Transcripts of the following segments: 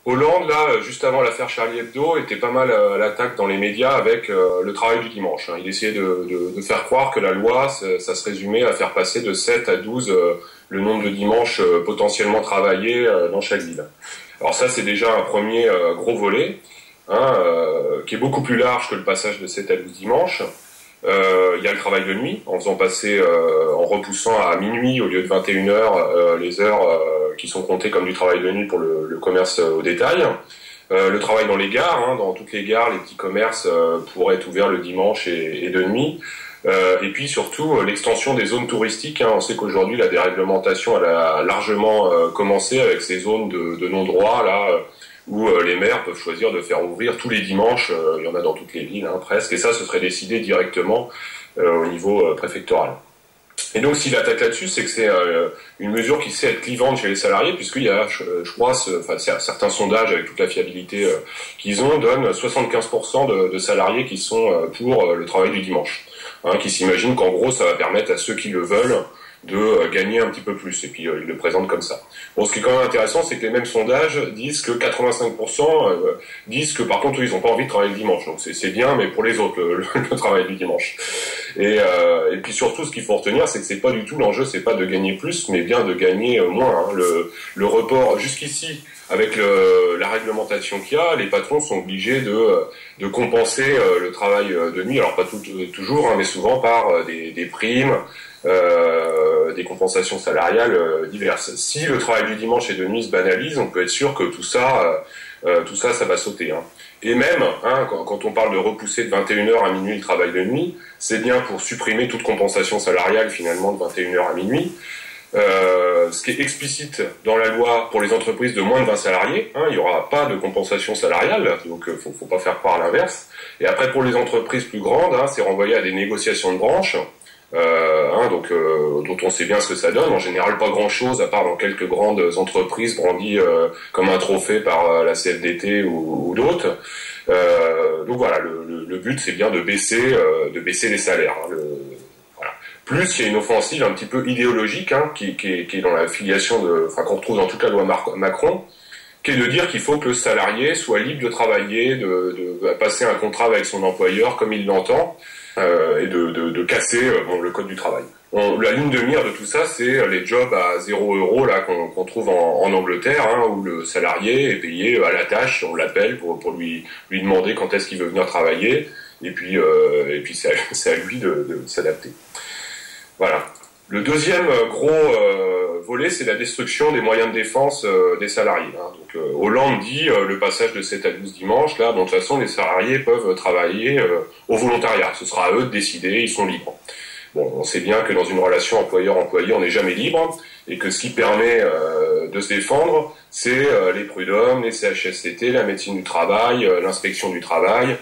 Hollande, là, juste avant l'affaire Charlie Hebdo, était pas mal à l'attaque dans les médias avec le travail du dimanche. Il essayait de faire croire que la loi, ça se résumait à faire passer de 7 à 12 le nombre de dimanches potentiellement travaillés dans chaque ville. Alors ça, c'est déjà un premier gros volet, qui est beaucoup plus large que le passage de 7 à 12 dimanches. Il y a le travail de nuit, en faisant passer, en repoussant à minuit au lieu de 21 heures les heures qui sont comptées comme du travail de nuit pour le commerce au détail. Le travail dans les gares, dans toutes les gares, les petits commerces pourraient être ouverts le dimanche et de nuit. Et puis surtout l'extension des zones touristiques. On sait qu'aujourd'hui la déréglementation elle a largement commencé avec ces zones de non-droit là. Où les maires peuvent choisir de faire ouvrir tous les dimanches, il y en a dans toutes les villes presque, et ça ce serait décidé directement au niveau préfectoral. Et donc s'il attaque là-dessus, c'est que c'est une mesure qui sait être clivante chez les salariés, puisqu'il y a, je crois, certains sondages avec toute la fiabilité qu'ils ont, donnent 75% de salariés qui sont pour le travail du dimanche, qui s'imaginent qu'en gros ça va permettre à ceux qui le veulent de gagner un petit peu plus, et puis ils le présentent comme ça. Bon, ce qui est quand même intéressant, c'est que les mêmes sondages disent que 85% disent que par contre, ils n'ont pas envie de travailler le dimanche. Donc c'est bien, mais pour les autres, le travail du dimanche. Et puis surtout, ce qu'il faut retenir, c'est que c'est pas du tout l'enjeu, c'est pas de gagner plus, mais bien de gagner moins. Le report, jusqu'ici, avec la réglementation qu'il y a, les patrons sont obligés de compenser le travail de nuit, alors pas toujours, mais souvent par des primes, des compensations salariales diverses. Si le travail du dimanche et de nuit se banalise, on peut être sûr que tout ça, ça va sauter. Et même, quand on parle de repousser de 21 heures à minuit le travail de nuit, c'est bien pour supprimer toute compensation salariale finalement de 21 heures à minuit. Ce qui est explicite dans la loi pour les entreprises de moins de 20 salariés, il n'y aura pas de compensation salariale, donc faut pas faire croire l'inverse. Et après pour les entreprises plus grandes, c'est renvoyé à des négociations de branche. Dont on sait bien ce que ça donne. En général, pas grand-chose, à part dans quelques grandes entreprises brandies comme un trophée par la CFDT ou d'autres. Donc voilà, le but, c'est bien de baisser les salaires. Voilà. Plus, il y a une offensive un petit peu idéologique qui est dans la filiation qu'on retrouve dans toute la loi Macron, qui est de dire qu'il faut que le salarié soit libre de travailler, de passer un contrat avec son employeur comme il l'entend, et de casser le code du travail. La ligne de mire de tout ça, c'est les jobs à 0 € là qu'on trouve en Angleterre, où le salarié est payé à la tâche, on l'appelle pour lui demander quand est-ce qu'il veut venir travailler, et puis c'est à lui de s'adapter. Voilà. Le deuxième gros volet, c'est la destruction des moyens de défense des salariés. Donc Hollande dit le passage de 7 à 12 dimanches, là, de toute façon, les salariés peuvent travailler au volontariat. Ce sera à eux de décider, ils sont libres. Bon, on sait bien que dans une relation employeur-employé, on n'est jamais libre, et que ce qui permet de se défendre, c'est les prud'hommes, les CHSCT, la médecine du travail, l'inspection du travail.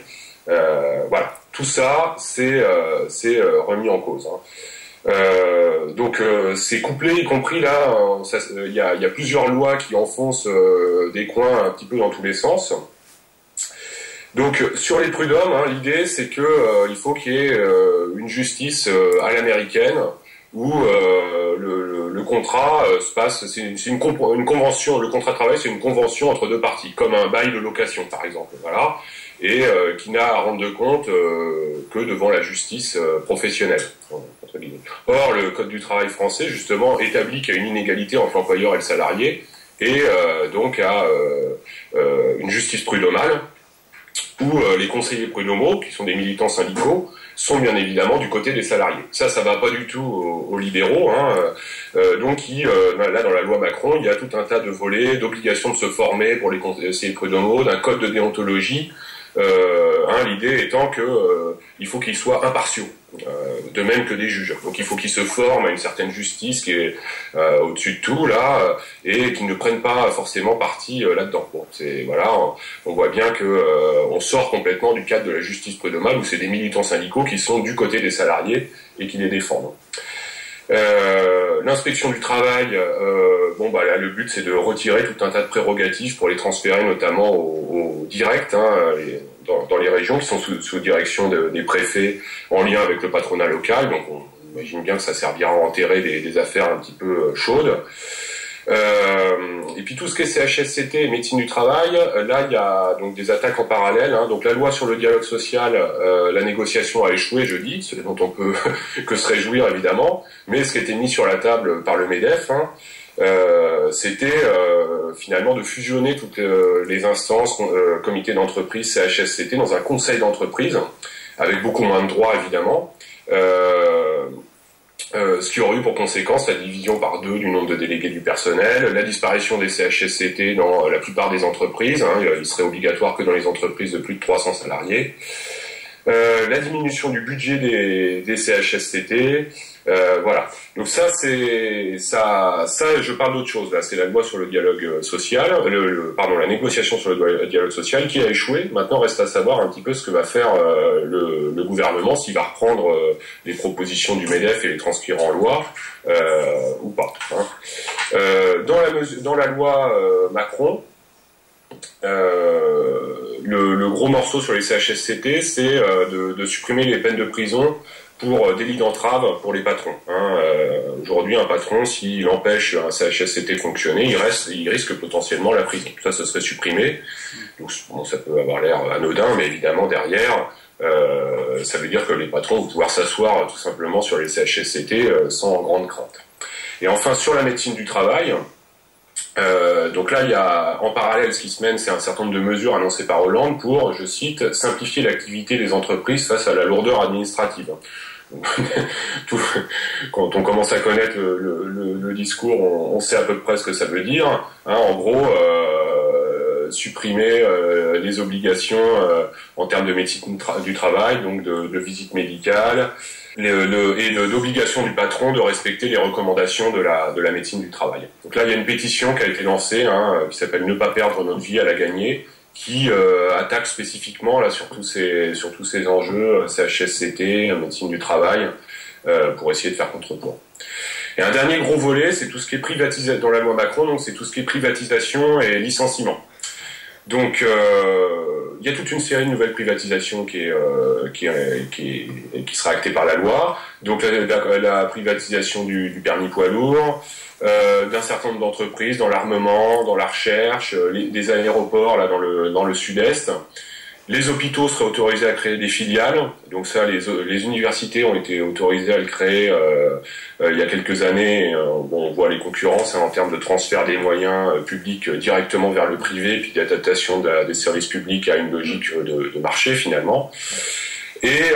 Voilà. Tout ça, c'est remis en cause. Donc c'est couplé, y compris là, il y a plusieurs lois qui enfoncent des coins un petit peu dans tous les sens. Donc sur les prud'hommes, l'idée c'est que il faut qu'il y ait une justice à l'américaine où le contrat se passe, c'est une convention, le contrat de travail c'est une convention entre deux parties, comme un bail de location par exemple, voilà, et qui n'a à rendre de compte que devant la justice professionnelle. Or, le Code du travail français, justement, établit qu'il y a une inégalité entre l'employeur et le salarié, et donc à une justice prud'homale, où les conseillers prud'homaux, qui sont des militants syndicaux, sont bien évidemment du côté des salariés. Ça va pas du tout aux libéraux. Donc, là, dans la loi Macron, il y a tout un tas de volets, d'obligations de se former pour les conseillers prud'homaux, d'un code de déontologie. L'idée étant que il faut qu'ils soient impartiaux, de même que des juges. Donc il faut qu'ils se forment à une certaine justice qui est au-dessus de tout là, et qui ne prennent pas forcément parti là-dedans. Bon, on voit bien que on sort complètement du cadre de la justice prud'homale où c'est des militants syndicaux qui sont du côté des salariés et qui les défendent. L'inspection du travail, là, le but c'est de retirer tout un tas de prérogatives pour les transférer notamment au direct, dans les régions qui sont sous direction des préfets en lien avec le patronat local. Donc on imagine bien que ça servira à enterrer des affaires un petit peu chaudes. Et puis tout ce qui est CHSCT et médecine du travail, là il y a donc des attaques en parallèle. Donc la loi sur le dialogue social, la négociation a échoué jeudi, ce dont on peut que se réjouir évidemment. Mais ce qui était mis sur la table par le MEDEF, c'était finalement de fusionner toutes les instances, comités d'entreprise, CHSCT, dans un conseil d'entreprise, avec beaucoup moins de droits évidemment. Ce qui aurait eu pour conséquence la division par 2 du nombre de délégués du personnel, la disparition des CHSCT dans la plupart des entreprises, il serait obligatoire que dans les entreprises de plus de 300 salariés, la diminution du budget des CHSCT, voilà. Donc ça, je parle d'autre chose là. C'est la loi sur le dialogue social, la négociation sur le dialogue social qui a échoué. Maintenant, reste à savoir un petit peu ce que va faire le gouvernement, s'il va reprendre les propositions du MEDEF et les transcrire en loi ou pas. Dans la loi Macron, le gros morceau sur les CHSCT, c'est de supprimer les peines de prison pour délit d'entrave pour les patrons. Aujourd'hui, un patron, s'il empêche un CHSCT de fonctionner, il risque potentiellement la prison. Ça serait supprimé. Donc, bon, ça peut avoir l'air anodin, mais évidemment, derrière, ça veut dire que les patrons vont pouvoir s'asseoir tout simplement sur les CHSCT sans grande crainte. Et enfin, sur la médecine du travail, donc là, il y a en parallèle ce qui se mène, c'est un certain nombre de mesures annoncées par Hollande pour, je cite, simplifier l'activité des entreprises face à la lourdeur administrative. Quand on commence à connaître le discours, on sait à peu près ce que ça veut dire. En gros, supprimer les obligations en termes de médecine du travail, donc de visite médicale, et d'obligation du patron de respecter les recommandations de la médecine du travail. Donc là, il y a une pétition qui a été lancée, qui s'appelle Ne pas perdre notre vie à la gagner, qui attaque spécifiquement là sur tous ces enjeux CHSCT, médecine du travail, pour essayer de faire contre-poids. Et un dernier gros volet, c'est tout ce qui est privatisation dans la loi Macron, donc c'est tout ce qui est privatisation et licenciement. Donc il y a toute une série de nouvelles privatisations qui sera actée par la loi. Donc la privatisation du permis poids lourd, d'un certain nombre d'entreprises dans l'armement, dans la recherche, des aéroports là dans le sud-est. Les hôpitaux seraient autorisés à créer des filiales. Donc ça, les universités ont été autorisées à le créer il y a quelques années. On voit les concurrences en termes de transfert des moyens publics directement vers le privé, puis d'adaptation des services publics à une logique de marché finalement. Et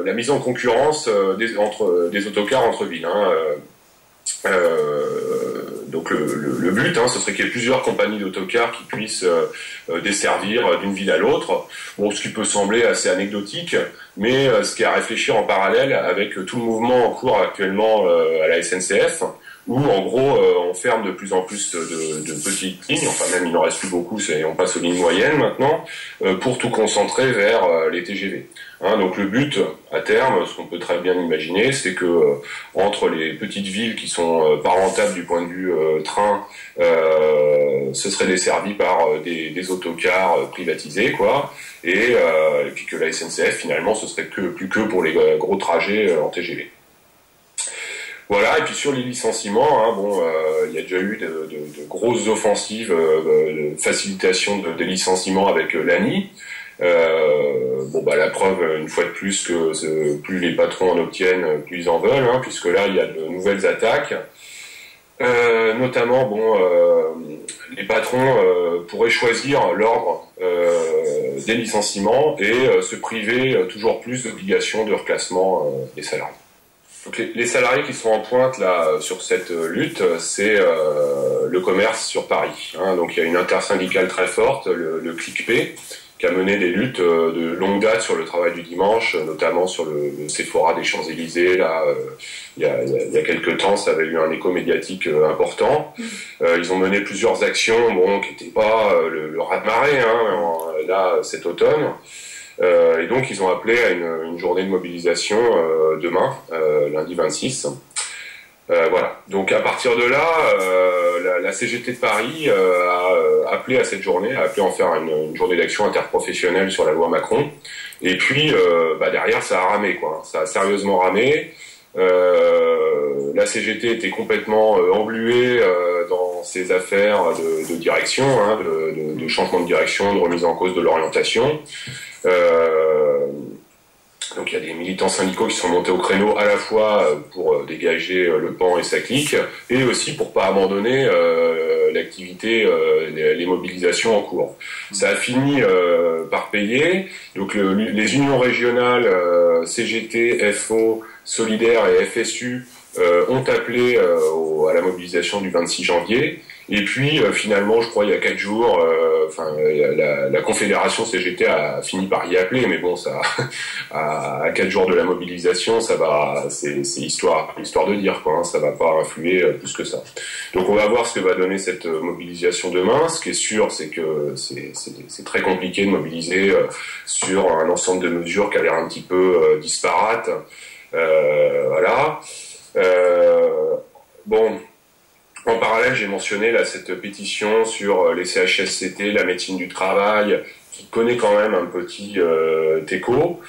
la mise en concurrence des autocars entre villes. Donc le but, ce serait qu'il y ait plusieurs compagnies d'autocars qui puissent desservir d'une ville à l'autre. Bon, ce qui peut sembler assez anecdotique, mais ce qui est à réfléchir en parallèle avec tout le mouvement en cours actuellement à la SNCF, où en gros on ferme de plus en plus de petites lignes, enfin même il n'en reste plus beaucoup, on passe aux lignes moyennes maintenant, pour tout concentrer vers les TGV. Donc le but, à terme, ce qu'on peut très bien imaginer, c'est que entre les petites villes qui sont pas rentables du point de vue train, ce serait desservi par des autocars privatisés, quoi, et puis que la SNCF, finalement, ce serait plus que pour les gros trajets en TGV. Voilà, et puis sur les licenciements, il y a déjà eu de grosses offensives de facilitation des licenciements avec l'ANI. La preuve, une fois de plus, que plus les patrons en obtiennent, plus ils en veulent, puisque là, il y a de nouvelles attaques. Notamment, les patrons pourraient choisir l'ordre des licenciements et se priver toujours plus d'obligations de reclassement des salariés. Donc les salariés qui sont en pointe là sur cette lutte, c'est le commerce sur Paris. Donc il y a une intersyndicale très forte, le CLICP, qui a mené des luttes de longue date sur le travail du dimanche, notamment sur le Sephora des Champs-Élysées. Là, il y a quelques temps, ça avait eu un écho médiatique important. Ils ont mené plusieurs actions, qui n'étaient pas le raz-de-marée, là cet automne. Et donc ils ont appelé à une journée de mobilisation demain, lundi 26. Voilà. Donc à partir de là, la CGT de Paris a appelé à cette journée, a appelé à en faire une journée d'action interprofessionnelle sur la loi Macron. Et puis derrière, ça a ramé, quoi. Ça a sérieusement ramé. la CGT était complètement engluée dans ses affaires de direction, hein, de changement de direction, de remise en cause de l'orientation. Donc il y a des militants syndicaux qui sont montés au créneau à la fois pour dégager Le Pen et sa clique, et aussi pour pas abandonner l'activité, les mobilisations en cours. Ça a fini par payer. Donc les unions régionales CGT, FO, Solidaire et FSU ont appelé à la mobilisation du 26 janvier. Et puis finalement, je crois il y a 4 jours, la Confédération CGT a fini par y appeler, mais bon, ça, à 4 jours de la mobilisation, ça va, c'est histoire de dire quoi, hein, ça va pas influer plus que ça. Donc on va voir ce que va donner cette mobilisation demain. Ce qui est sûr, c'est que c'est très compliqué de mobiliser sur un ensemble de mesures qui a l'air un petit peu disparates. Voilà. Bon. En parallèle, j'ai mentionné là cette pétition sur les CHSCT, la médecine du travail, qui connaît quand même un petit écho.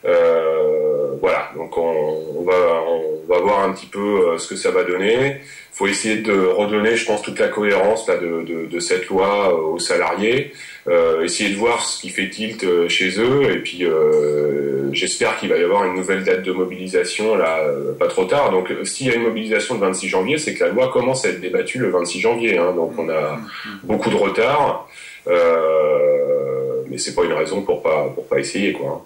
Voilà, donc on va voir un petit peu ce que ça va donner. Il faut essayer de redonner, je pense, toute la cohérence là de cette loi aux salariés. Essayer de voir ce qui fait tilt chez eux, et puis j'espère qu'il va y avoir une nouvelle date de mobilisation là, pas trop tard. Donc s'il y a une mobilisation le 26 janvier, c'est que la loi commence à être débattue le 26 janvier, hein, donc on a beaucoup de retard, mais c'est pas une raison pour pas essayer quoi.